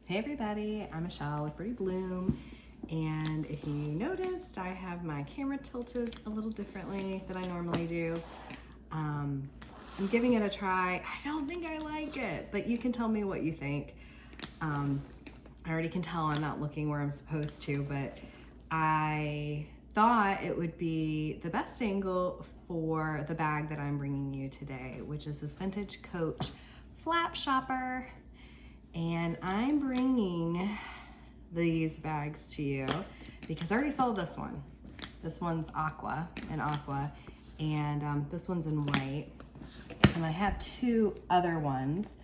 Hey everybody, I'm Michelle with Pretty Bloom, and if you noticed, I have my camera tilted a little differently than I normally do. I'm giving it a try. I don't think I like it, but you can tell me what you think. I already can tell I'm not looking where I'm supposed to, but I thought it would be the best angle for the bag that I'm bringing you today, which is this vintage Coach flap shopper. And I'm bringing these bags to you because I already sold this one. This one's aqua, and this one's in white. And I have two other ones.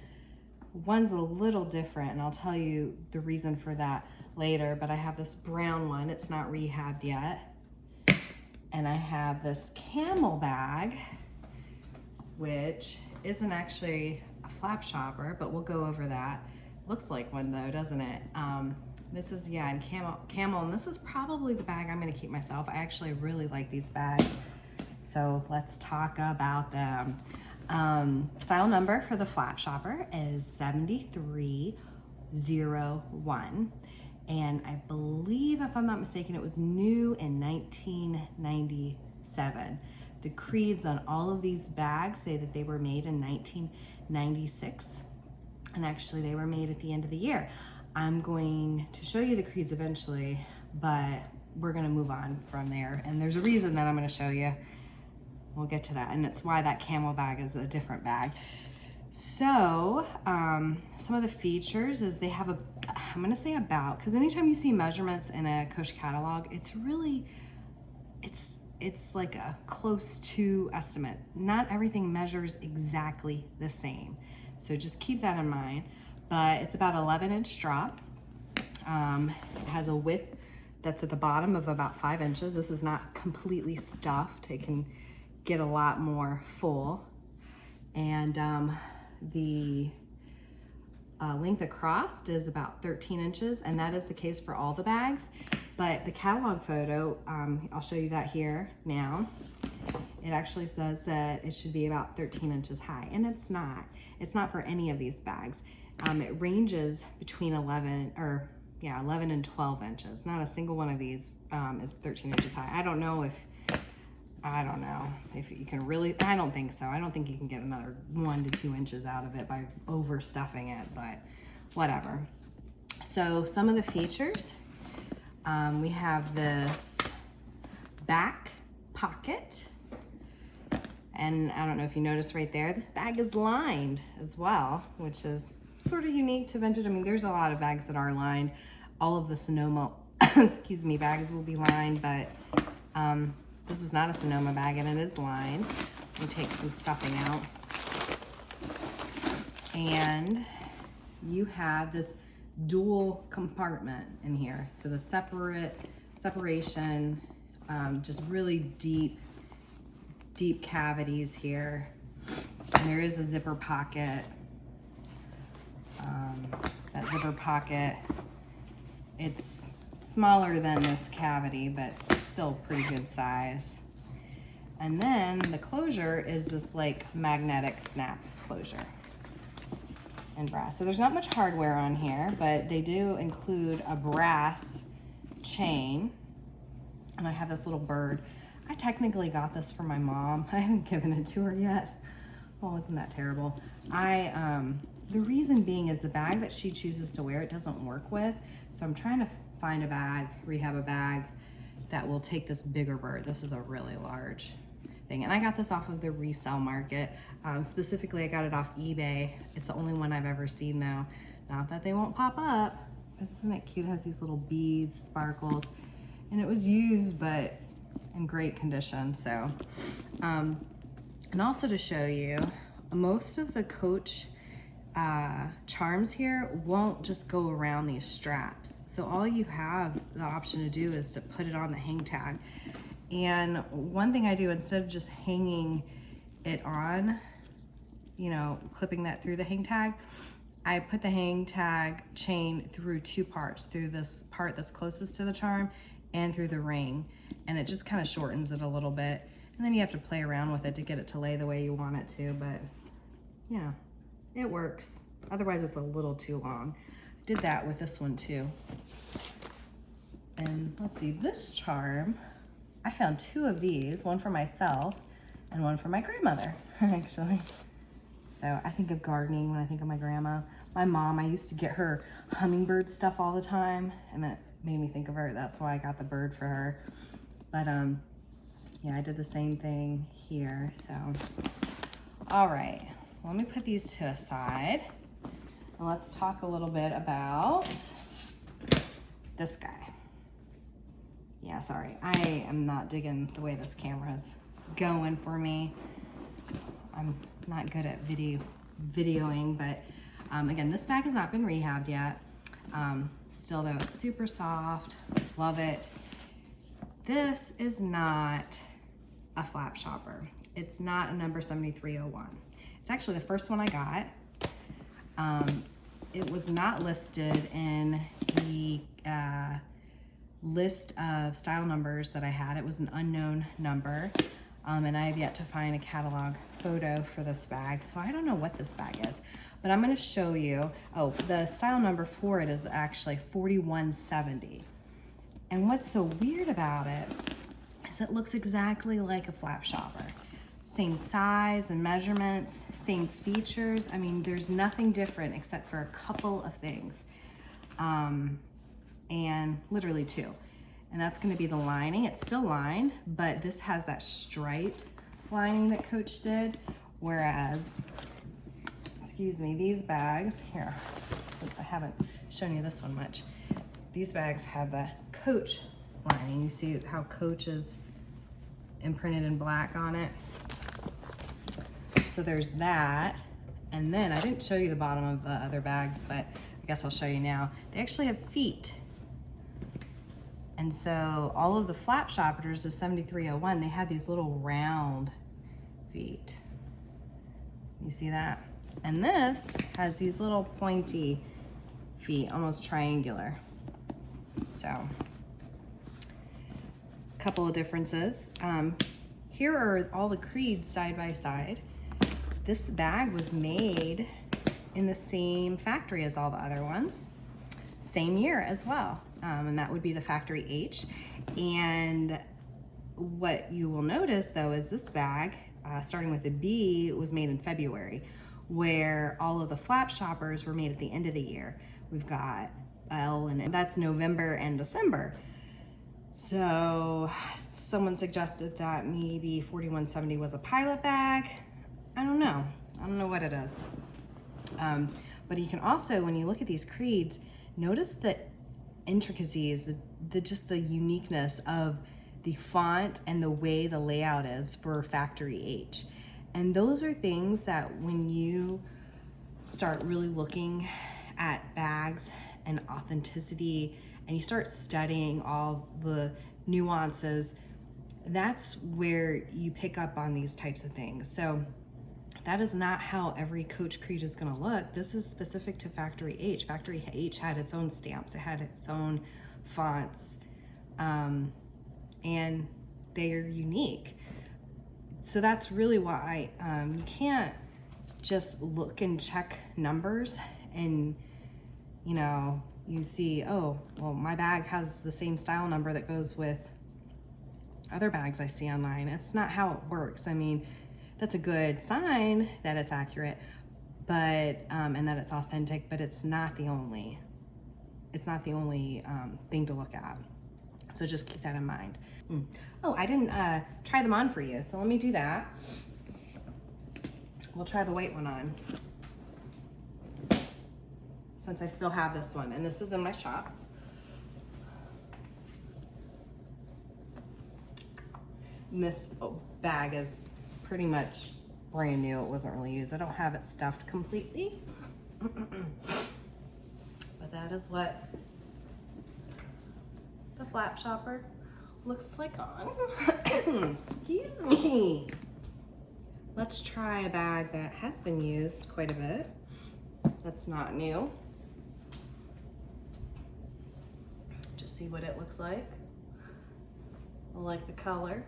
One's a little different, and I'll tell you the reason for that later, but I have this brown one. It's not rehabbed yet. And I have this camel bag, which isn't actually a flap shopper, but we'll go over that. Looks like one though, doesn't it? This is, yeah, in camel, and this is probably the bag I'm gonna keep myself. I actually really like these bags, so let's talk about them. Style number for the flap shopper is 7301, and I believe, if I'm not mistaken, it was new in 1997. The creeds on all of these bags say that they were made in 1996. And actually they were made at the end of the year. I'm going to show you the creeds eventually, but we're gonna move on from there. And there's a reason that I'm gonna show you. We'll get to that. And it's why that camel bag is a different bag. So some of the features is they have I'm gonna say about, because anytime you see measurements in a Coach catalog, it's really, it's like a close to estimate. Not everything measures exactly the same. So just keep that in mind. But it's about 11-inch drop. It has a width that's at the bottom of about 5 inches. This is not completely stuffed. It can get a lot more full. And the length across is about 13 inches, and that is the case for all the bags. But the catalog photo, I'll show you that here now. It actually says that it should be about 13 inches high, and it's not. It's not for any of these bags. It ranges between 11 and 12 inches. Not a single one of these is 13 inches high. I don't know if you can really, I don't think so. I don't think you can get another 1 to 2 inches out of it by overstuffing it, but whatever. So some of the features, we have this back pocket. And I don't know if you noticed right there, this bag is lined as well, which is sort of unique to vintage. I mean, there's a lot of bags that are lined. All of the Sonoma, excuse me, bags will be lined, but this is not a Sonoma bag, and it is lined. We take some stuffing out. And you have this dual compartment in here. So the separation, just really deep cavities here. And there is a zipper pocket. That zipper pocket, it's smaller than this cavity, but still pretty good size. And then the closure is this like magnetic snap closure in brass. So there's not much hardware on here, but they do include a brass chain. And I have this little bird. I technically got this for my mom. I haven't given it to her yet. Oh, isn't that terrible? The reason being is the bag that she chooses to wear, it doesn't work with. So I'm trying to find a bag, rehab a bag that will take this bigger bird. This is a really large thing. And I got this off of the resale market. Specifically, I got it off eBay. It's the only one I've ever seen though. Not that they won't pop up. Isn't it cute? It has these little beads, sparkles. And it was used, but in great condition. So and also to show you, most of the Coach charms here won't just go around these straps. So all you have the option to do is to put it on the hang tag. And one thing I do, instead of just hanging it on, you know, clipping that through the hang tag, I put the hang tag chain through two parts, through this part that's closest to the charm and through the ring. And it just kind of shortens it a little bit. And then you have to play around with it to get it to lay the way you want it to, but you know, it works. Otherwise it's a little too long. did that with this one too. And let's see, this charm, I found 2 of these, one for myself and one for my grandmother, actually. So I think of gardening when I think of my grandma. My mom, I used to get her hummingbird stuff all the time, and it made me think of her. That's why I got the bird for her. But yeah, I did the same thing here, so. All right, let me put these to a side. And let's talk a little bit about this guy. Yeah, sorry, I am not digging the way this camera's going for me. I'm not good at videoing, but again, this bag has not been rehabbed yet. Still though, it's super soft, love it. This is not a flap shopper. It's not a number 7301. It's actually the first one I got. It was not listed in the list of style numbers that I had. It was an unknown number, and I have yet to find a catalog photo for this bag, so I don't know what this bag is, but I'm going to show you. Oh, the style number for it is actually 4170. And what's so weird about it is it looks exactly like a flap shopper. Same size and measurements, same features. I mean, there's nothing different except for a couple of things. And literally 2. And that's gonna be the lining. It's still lined, but this has that striped lining that Coach did. Whereas, excuse me, these bags, here, since I haven't shown you this one much, these bags have the Coach lining. You see how Coach is imprinted in black on it. So there's that. And then I didn't show you the bottom of the other bags, but I guess I'll show you now. They actually have feet. And so all of the flap shoppers, the 7301, they have these little round feet. You see that? And this has these little pointy feet, almost triangular. So, a couple of differences. Here are all the creeds side by side. This bag was made in the same factory as all the other ones. Same year as well, and that would be the factory H. And what you will notice though is this bag, starting with a B, was made in February, where all of the flap shoppers were made at the end of the year. We've got L, and that's November and December. So someone suggested that maybe 4170 was a pilot bag. I don't know what it is. But you can also, when you look at these creeds, notice the intricacies, just the uniqueness of the font and the way the layout is for factory H. And those are things that when you start really looking at bags and authenticity and you start studying all the nuances, that's where you pick up on these types of things. So that is not how every Coach creed is going to look. This is specific to factory H. Factory H had its own stamps, it had its own fonts, and they're unique. So that's really why you can't just look and check numbers and, you know, you see, oh, well, my bag has the same style number that goes with other bags I see online. It's not how it works. I mean, that's a good sign that it's accurate, but and that it's authentic, but it's not the only thing to look at. So just keep that in mind. Oh, I didn't try them on for you, so let me do that. We'll try the white one on, since I still have this one, and this is in my shop. And this bag is pretty much brand new. It wasn't really used. I don't have it stuffed completely. But that is what the flap shopper looks like on. Excuse me. Let's try a bag that has been used quite a bit. That's not new. Just see what it looks like. I like the color.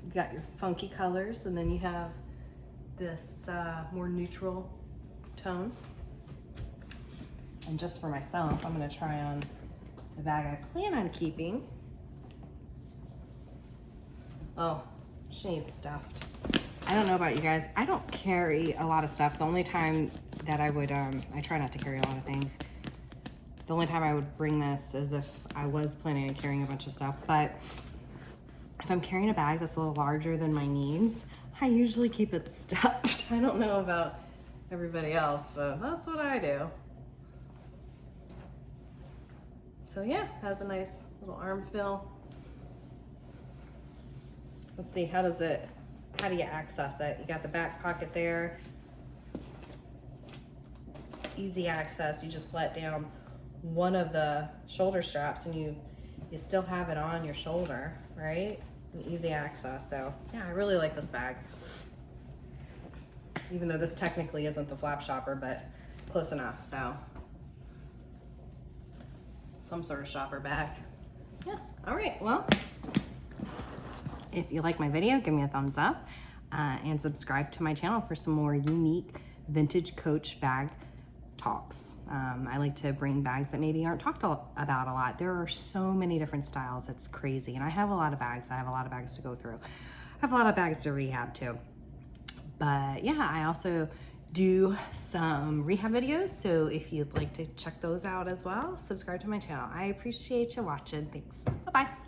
You got your funky colors, and then you have this more neutral tone. And just for myself, I'm gonna try on the bag I plan on keeping. Oh, she needs stuffed. I don't know about you guys. I don't carry a lot of stuff. The only time that I would, I try not to carry a lot of things. The only time I would bring this is if I was planning on carrying a bunch of stuff. But if I'm carrying a bag that's a little larger than my needs, I usually keep it stuffed. I don't know about everybody else, but that's what I do. So yeah, has a nice little arm fill. Let's see, how do you access it? You got the back pocket there. Easy access, you just let down one of the shoulder straps and you still have it on your shoulder, right? And easy access, so yeah, I really like this bag. Even though this technically isn't the flap shopper, but close enough, so. Some sort of shopper bag. Yeah, all right, well, if you like my video, give me a thumbs up and subscribe to my channel for some more unique vintage Coach bag talks. I like to bring bags that maybe aren't talked about a lot. There are so many different styles, it's crazy. And I have a lot of bags. I have a lot of bags to go through. I have a lot of bags to rehab too. But yeah, I also do some rehab videos, so if you'd like to check those out as well, subscribe to my channel. I appreciate you watching. Thanks. Bye-bye.